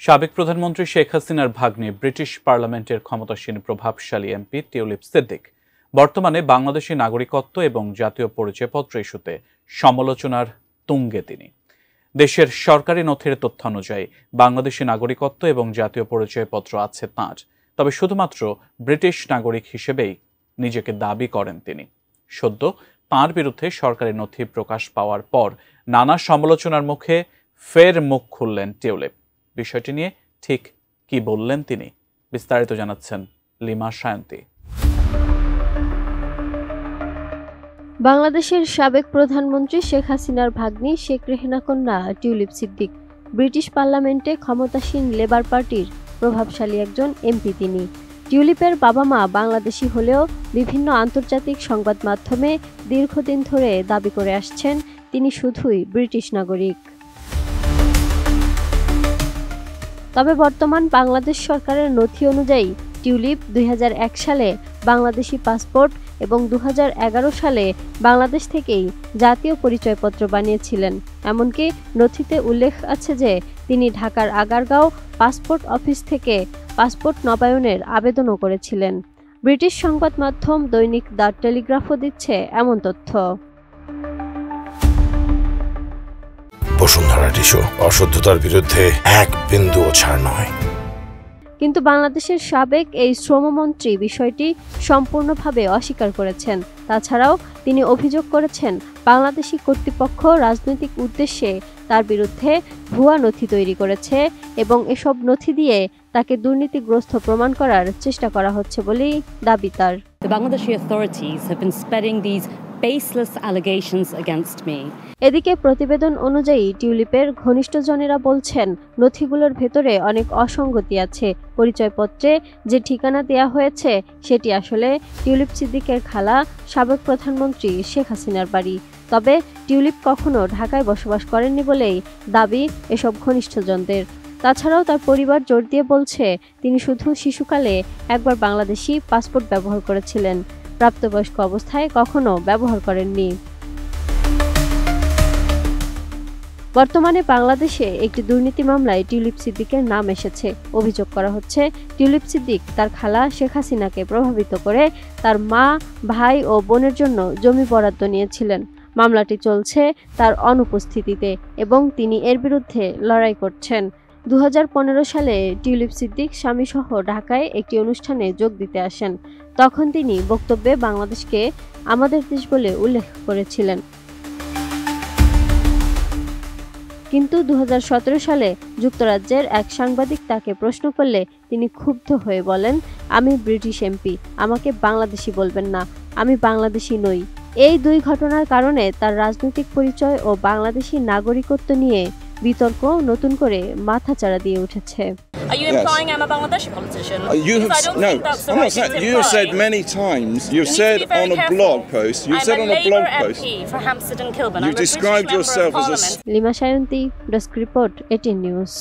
সাবেক প্রধানমন্ত্রী শেখ হাসিনার ভাগ্নে ব্রিটিশ পার্লামেন্টের ক্ষমতাসীন প্রভাবশালী এমপি টিউলিপ সিদ্দিক বর্তমানে বাংলাদেশি নাগরিকত্ব এবং জাতীয় পরিচয়পত্র ইস্যুতে সমালোচনার তুঙ্গে তিনি। দেশের সরকারি নথির তথ্য অনুযায়ী বাংলাদেশি নাগরিকত্ব এবং জাতীয় পরিচয়পত্র আছে তাঁর, তবে শুধুমাত্র ব্রিটিশ নাগরিক হিসেবেই নিজেকে দাবি করেন তিনি। সদ্য তাঁর বিরুদ্ধে সরকারি নথি প্রকাশ পাওয়ার পর নানা সমালোচনার মুখে ফের মুখ খুললেন টিউলিপ। বিষয়টি নিয়ে ঠিক কি বললেন তিনি, বিস্তারিত জানাচ্ছেন লিমা সায়ন্তী। বাংলাদেশের সাবেক প্রধানমন্ত্রী শেখ হাসিনার ভাগ্নি শেখ রেহেনা কন্যা টিউলিপ সিদ্দিক ব্রিটিশ পার্লামেন্টে ক্ষমতাসীন লেবার পার্টির প্রভাবশালী একজন এমপি। তিনি টিউলিপের বাবা মা বাংলাদেশি হলেও বিভিন্ন আন্তর্জাতিক সংবাদ মাধ্যমে দীর্ঘদিন ধরে দাবি করে আসছেন তিনি শুধুই ব্রিটিশ নাগরিক। তবে বর্তমান বাংলাদেশ সরকারের নথি অনুযায়ী টিউলিপ 2001 সালে বাংলাদেশি পাসপোর্ট এবং 2011 সালে বাংলাদেশ থেকেই জাতীয় পরিচয়পত্র বানিয়েছিলেন। এমনকি নথিতে উল্লেখ আছে যে তিনি ঢাকার আগারগাঁও পাসপোর্ট অফিস থেকে পাসপোর্ট নবায়নের আবেদনও করেছিলেন। ব্রিটিশ সংবাদ মাধ্যম দৈনিক দ্য টেলিগ্রাফও দিচ্ছে এমন তথ্য। বসুন্ধরা টিস্যু, অশুদ্ধতার বিরুদ্ধে এক বিন্দুও ছাড় নয়। কিন্তু বাংলাদেশের সাবেক এই শ্রমমন্ত্রী বিষয়টি সম্পূর্ণভাবে অস্বীকার করেছেন। তাছাড়াও তিনি অভিযোগ করেছেন বাংলাদেশি কর্তৃপক্ষ রাজনৈতিক উদ্দেশ্যে তার বিরুদ্ধে ভুয়া নথি তৈরি করেছে এবং এসব নথি দিয়ে তাকে দুর্নীতিগ্রস্ত প্রমাণ করার চেষ্টা করা হচ্ছে বলেই দাবি তার। The Bangladeshi authorities have been spreading these baseless allegations against me. এদিকে প্রতিবেদন অনুযায়ী টিউলিপের ঘনিষ্ঠজনেরা বলছেন নথিগুলোর ভেতরে অনেক অসঙ্গতি আছে। পরিচয়পত্রে যে ঠিকানা দেয়া হয়েছে সেটি আসলে টিউলিপ সিদ্দিকের খালা সাবেক প্রধানমন্ত্রী শেখ হাসিনার বাড়ি। তবে টিউলিপ কখনো ঢাকায় বসবাস করেননি বলেই দাবি এসব ঘনিষ্ঠজনদের। তাছাড়াও তার পরিবার জোর দিয়ে বলছে তিনি শুধু শিশুকালে একবার বাংলাদেশি পাসপোর্ট ব্যবহার করেছিলেন, প্রাপ্তবয়স্ক অবস্থায় কখনো ব্যবহার করেননি। বর্তমানে বাংলাদেশে একটি দুর্নীতি মামলায় টিউলিপ সিদ্দিকের নাম এসেছে। অভিযোগ করা হচ্ছে টিউলিপ সিদ্দিক তার খালা শেখ হাসিনাকে প্রভাবিত করে তার মা, ভাই ও বোনের জন্য জমি বরাদ্দ নিয়েছিলেন। মামলাটি চলছে তার অনুপস্থিতিতে এবং তিনি এর বিরুদ্ধে লড়াই করছেন। 2015 সালে টিউলিপ সিদ্দিক স্বামীসহ ঢাকায় একটি অনুষ্ঠানে যোগ দিতে আসেন। তখন তিনি বক্তব্যে বাংলাদেশকে আমাদের দেশ বলে উল্লেখ করেছিলেন। কিন্তু 2017 সালে যুক্তরাজ্যের এক সাংবাদিক তাকে প্রশ্ন করলে তিনি ক্ষুব্ধ হয়ে বলেন, আমি ব্রিটিশ এমপি, আমাকে বাংলাদেশি বলবেন না, আমি বাংলাদেশি নই। এই দুই ঘটনার কারণে তার রাজনৈতিক পরিচয় ও বাংলাদেশি নাগরিকত্ব নিয়ে বিতর্ক নতুন করে মাথাচাড়া দিয়ে উঠেছে। Are you implying I'm a Bangladeshi politician? You have you have said many times. You've said on a blog post. You've said on a blog post. For Hampstead and Kilburn. You described yourself as a lima Sayanti, desk report, 18 news.